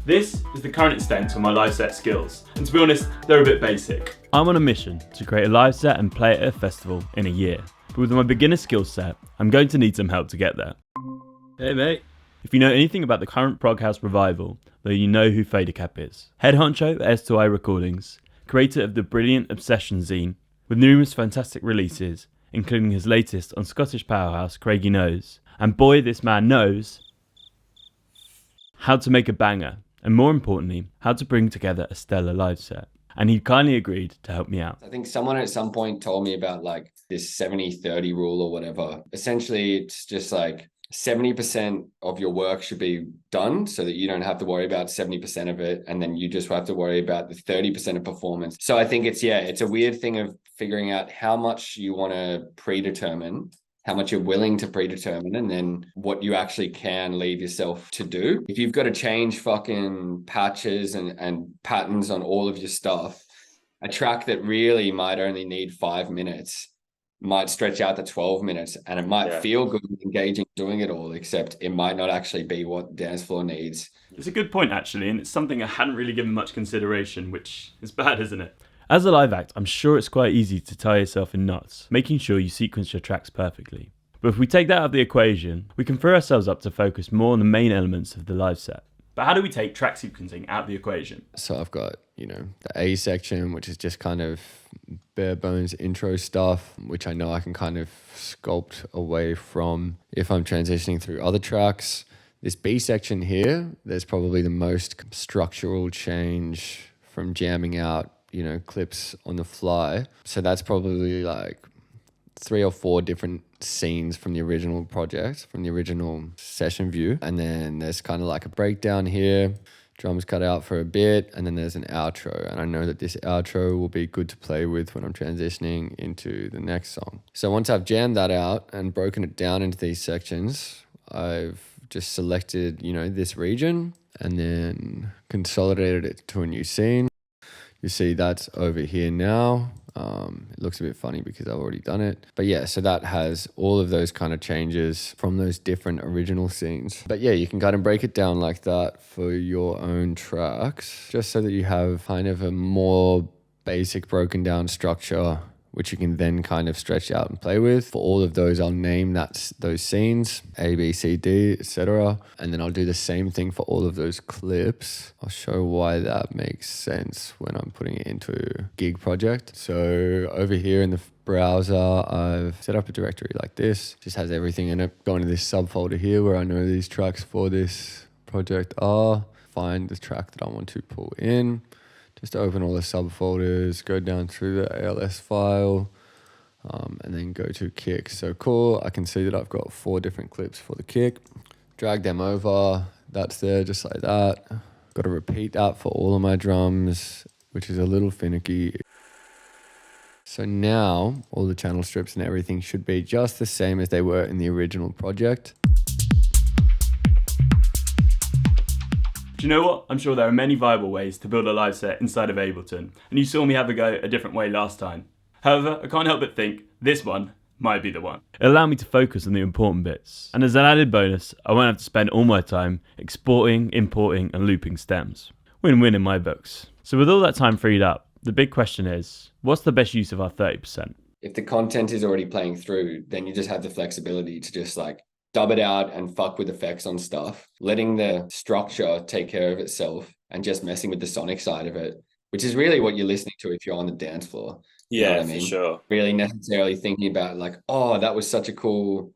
This is the current extent of my Liveset skills, and to be honest, they're a bit basic. I'm on a mission to create a live set and play it at a festival in a year, but with my beginner skill set, I'm going to need some help to get there. Hey mate. If you know anything about the current prog house revival, then you know who Fadercap is. Head honcho at S2I Recordings, creator of the brilliant Obsession zine, with numerous fantastic releases, including his latest on Scottish powerhouse Craigie Knows. And boy, this man knows how to make a banger, and more importantly, how to bring together a stellar live set. And he kindly agreed to help me out. I think someone at some point told me about like this 70-30 rule or whatever. Essentially, it's just like 70% of your work should be done so that you don't have to worry about 70% of it. And then you just have to worry about the 30% of performance. So I think it's a weird thing of figuring out how much you want to predetermine, how much you're willing to predetermine, and then what you actually can leave yourself to do. If you've got to change fucking patches and patterns on all of your stuff, a track that really might only need 5 minutes might stretch out to 12 minutes, and it might feel good and engaging doing it all, except it might not actually be what dance floor needs. It's a good point, actually, and it's something I hadn't really given much consideration, which is bad, isn't it? As a live act, I'm sure it's quite easy to tie yourself in knots, making sure you sequence your tracks perfectly. But if we take that out of the equation, we can free ourselves up to focus more on the main elements of the live set. But how do we take track sequencing out of the equation? So I've got, the A section, which is just kind of bare bones intro stuff, which I know I can kind of sculpt away from if I'm transitioning through other tracks. This B section here, there's probably the most structural change from jamming out clips on the fly. So that's probably like 3 or 4 different scenes from the original project, from the original session view. And then there's kind of like a breakdown here, drums cut out for a bit, and then there's an outro. And I know that this outro will be good to play with when I'm transitioning into the next song. So once I've jammed that out and broken it down into these sections, I've just selected, this region and then consolidated it to a new scene. You see that's over here now. It looks a bit funny because I've already done it. But yeah, so that has all of those kind of changes from those different original scenes. But yeah, you can kind of break it down like that for your own tracks, just so that you have kind of a more basic broken down structure, which you can then kind of stretch out and play with. For all of those, I'll name those scenes, A, B, C, D, etc. And then I'll do the same thing for all of those clips. I'll show why that makes sense when I'm putting it into a gig project. So over here in the browser, I've set up a directory like this. Just has everything in it. Go into this subfolder here where I know these tracks for this project are. Find the track that I want to pull in. Just open all the subfolders, go down through the ALS file, and then go to kick. So cool, I can see that I've got 4 different clips for the kick. Drag them over, that's there just like that. Got to repeat that for all of my drums, which is a little finicky. So now all the channel strips and everything should be just the same as they were in the original project. Do you know what? I'm sure there are many viable ways to build a live set inside of Ableton, and you saw me have a go a different way last time. However, I can't help but think this one might be the one. It'll allow me to focus on the important bits, and as an added bonus, I won't have to spend all my time exporting, importing, and looping stems. Win-win in my books. So with all that time freed up, the big question is, what's the best use of our 30%? If the content is already playing through, then you just have the flexibility to just like dub it out and fuck with effects on stuff, letting the structure take care of itself and just messing with the sonic side of it, which is really what you're listening to if you're on the dance floor. Yeah, you know what I mean? For sure. Really necessarily thinking about like, oh, that was such a cool,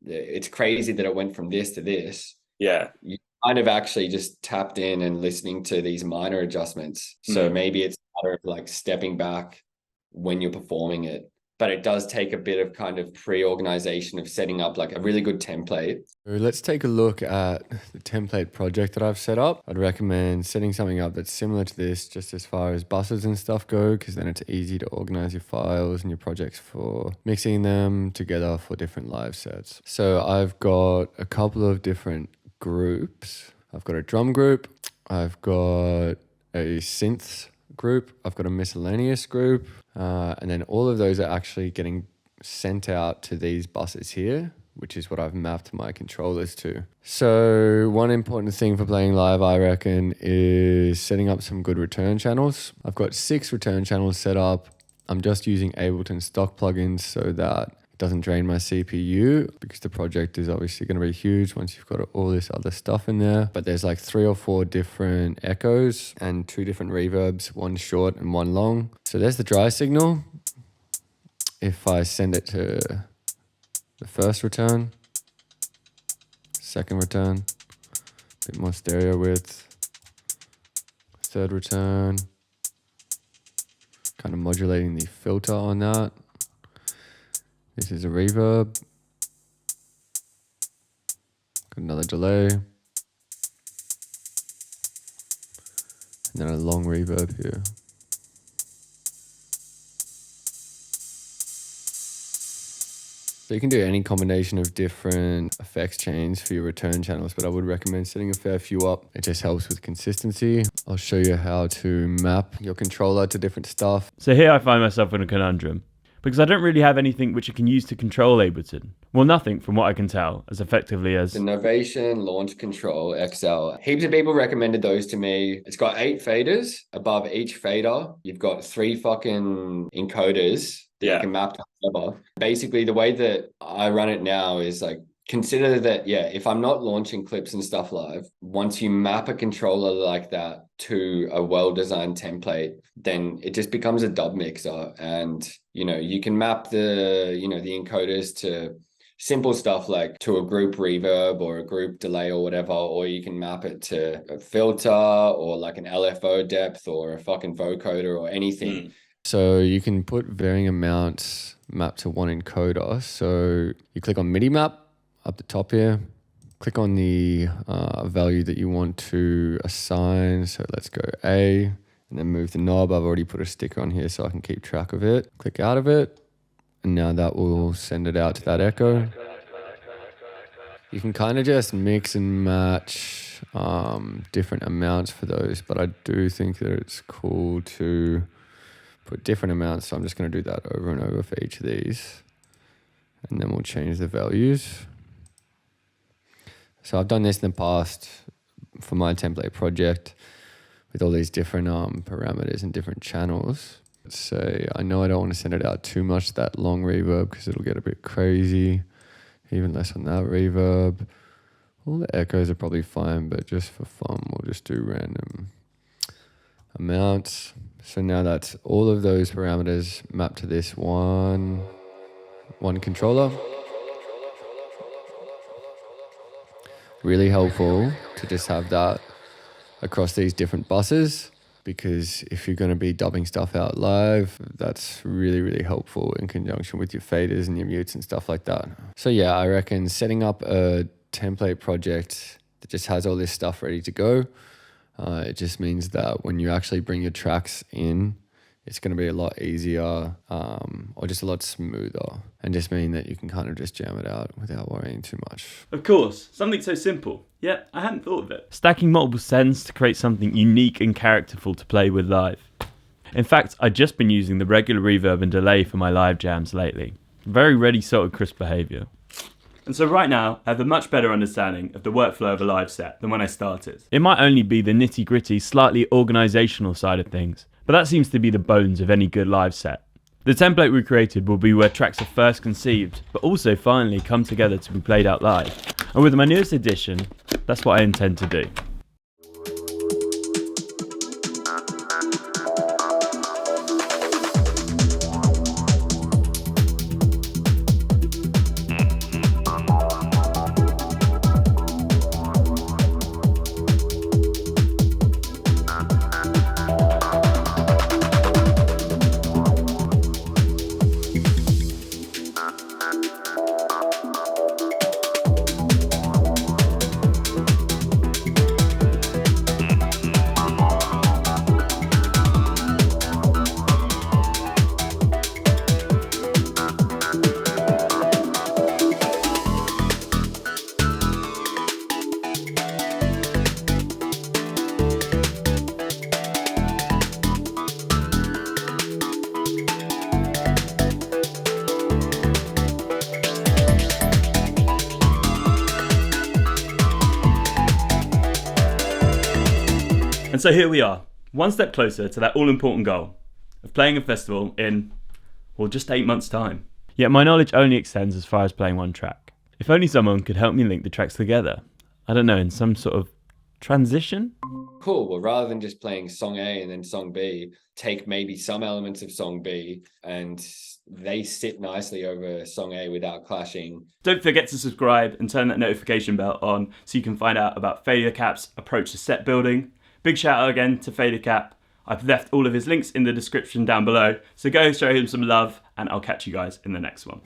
it's crazy that it went from this to this. Yeah. You kind of actually just tapped in and listening to these minor adjustments. So maybe it's a matter of like stepping back when you're performing it. But it does take a bit of kind of pre-organization of setting up like a really good template. Let's take a look at the template project that I've set up. I'd recommend setting something up that's similar to this, just as far as buses and stuff go, because then it's easy to organize your files and your projects for mixing them together for different live sets. So I've got a couple of different groups. I've got a drum group. I've got a synths group. I've got a miscellaneous group. And then all of those are actually getting sent out to these buses here, which is what I've mapped my controllers to. So one important thing for playing live, I reckon, is setting up some good return channels. I've got 6 return channels set up. I'm just using Ableton stock plugins so that it doesn't drain my CPU, because the project is obviously going to be huge once you've got all this other stuff in there. But there's like 3 or 4 different echoes and 2 different reverbs, one short and one long. So there's the dry signal. If I send it to the first return, second return, a bit more stereo width, third return, kind of modulating the filter on that. This is a reverb, got another delay, and then a long reverb here. So you can do any combination of different effects chains for your return channels, but I would recommend setting a fair few up. It just helps with consistency. I'll show you how to map your controller to different stuff. So here I find myself in a conundrum, because I don't really have anything which I can use to control Ableton. Well, nothing from what I can tell, as effectively as The Novation Launch Control XL. Heaps of people recommended those to me. It's got 8 faders. Above each fader, you've got 3 fucking encoders that you can map to whatever. Basically, the way that I run it now is like, consider that, if I'm not launching clips and stuff live, once you map a controller like that to a well-designed template, then it just becomes a dub mixer. And, you can map the encoders to simple stuff like to a group reverb or a group delay or whatever, or you can map it to a filter or like an LFO depth or a fucking vocoder or anything. So you can put varying amounts mapped to one encoder. So you click on MIDI map up the top here, click on the value that you want to assign. So let's go A, and then move the knob. I've already put a sticker on here so I can keep track of it. Click out of it, and now that will send it out to that echo. You can kind of just mix and match different amounts for those, but I do think that it's cool to put different amounts. So I'm just going to do that over and over for each of these, and then we'll change the values. So I've done this in the past for my template project with all these different parameters and different channels. Let's say I know I don't want to send it out too much, that long reverb, because it'll get a bit crazy. Even less on that reverb. All the echoes are probably fine, but just for fun, we'll just do random amounts. So now that's all of those parameters mapped to this one controller. Really helpful to just have that across these different buses, because if you're going to be dubbing stuff out live, that's really, really helpful in conjunction with your faders and your mutes and stuff like that. So yeah, I reckon setting up a template project that just has all this stuff ready to go, it just means that when you actually bring your tracks in, it's going to be a lot easier or just a lot smoother, and just mean that you can kind of just jam it out without worrying too much. Of course, something so simple. Yeah, I hadn't thought of it. Stacking multiple sends to create something unique and characterful to play with live. In fact, I've just been using the regular reverb and delay for my live jams lately. Very ready sort of crisp behaviour. And so right now, I have a much better understanding of the workflow of a live set than when I started. It might only be the nitty-gritty, slightly organisational side of things, but that seems to be the bones of any good live set. The template we created will be where tracks are first conceived, but also finally come together to be played out live. And with my newest addition, that's what I intend to do. And so here we are, one step closer to that all-important goal of playing a festival in, well, just 8 months' time. Yet my knowledge only extends as far as playing one track. If only someone could help me link the tracks together. I don't know, in some sort of transition? Cool. Well, rather than just playing song A and then song B, take maybe some elements of song B and they sit nicely over song A without clashing. Don't forget to subscribe and turn that notification bell on so you can find out about Failure Cap's approach to set building. Big shout out again to Failure Cap. I've left all of his links in the description down below, so go show him some love and I'll catch you guys in the next one.